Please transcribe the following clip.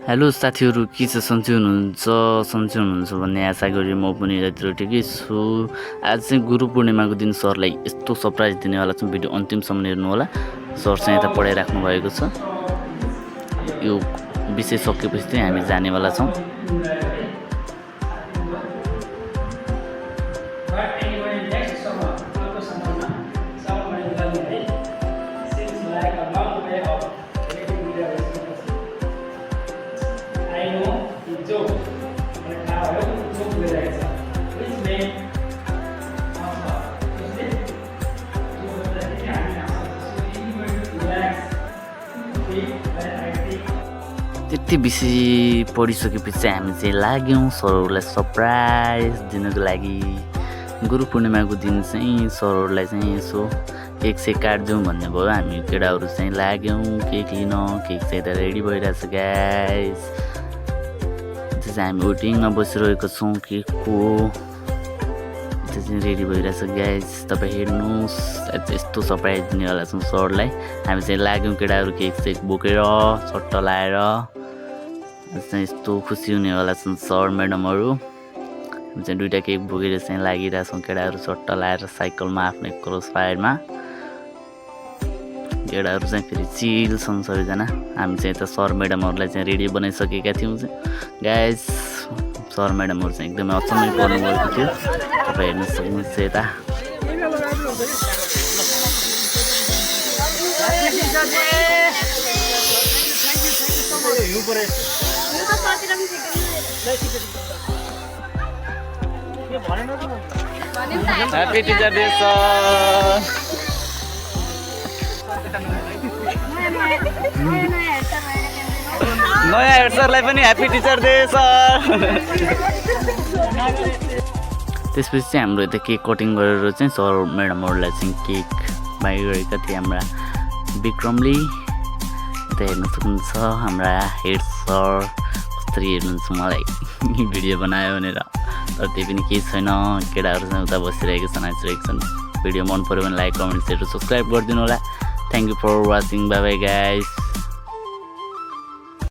Hello साथीहरू, के छ सन्चै हुनुहुन्छ भन्ने आशा गरी म पनि यतातिर ठिकै छु। आज चाहिँ गुरु पूर्णिमाको दिन सरलाई यस्तो सरप्राइज दिनेवाला छौँ। भिडियो अन्तिमसम्म हेर्नु होला। सर चाहिँ यता पढाइराख्नु भएको छ। यो विषय सकेपछि चाहिँ हामी जानेवाला छौँ। त्यति बेसी पढिसकेपछि चाहिँ हामी चाहिँ लाग्यौँ सरहरूलाई सरप्राइज दिनको लागि। गुरु पूर्णिमाको दिन चाहिँ सरहरूलाई चाहिँ यसो केक सेक काट्दिउँ भन्ने भयो। हामी केटाहरू चाहिँ लाग्यौँ केक लिन। केक चाहिँ यता रेडी भइरहेछ गाइस। त्यो चाहिँ हामी वेटिङमा बसिरहेको छौँ केकको। त्यो चाहिँ रेडी भइरहेछ गाइस, तपाईँ हेर्नुहोस्। यस्तो सरप्राइज दिनेवाला छौँ सरलाई। हामी चाहिँ लाग्यौँ केटाहरू केक सेक बोकेर सट्ट लाएर। चाहिँ यस्तो खुसी हुनेवाला छन् सर म्याडमहरू। हामी चाहिँ दुईवटा केक बोकेर चाहिँ लागिरहेछौँ केटाहरू सट्ट लाएर साइकलमा आफ्नै क्रस फायरमा। केटाहरू चाहिँ फेरि चिल छन् सबैजना। हामी चाहिँ यता सर म्याडमहरूलाई चाहिँ रेडी बनाइसकेका थियौँ गाइस। सर म्याडमहरू चाहिँ एकदमै अचम्मै पर्नुभएको थियो। तपाईँ हेर्न सक्नुहुन्छ यता। Happy teacher day sir. नयाँ हेड सरलाई पनि ह्याप्पी टिचर डे सर। त्यसपछि चाहिँ हाम्रो यता केक कटिङ गरेर चाहिँ सर म्याडमहरूलाई चाहिँ केक बाँडिरहेका थिए हाम्रा विक्रमले। यता हेर्न सक्नुहुन्छ हाम्रा हेड सर कसरी हेर्नुहुन्छ मलाई भिडियो बनायो भनेर। तर त्यही पनि केही छैन, केटाहरू चाहिँ उता बसिरहेको छन्, नाचिरहेको छन्। भिडियो मन पऱ्यो भने लाइक कमेन्ट सेयर सब्सक्राइब गरिदिनु होला। Thank you for watching. Bye bye guys.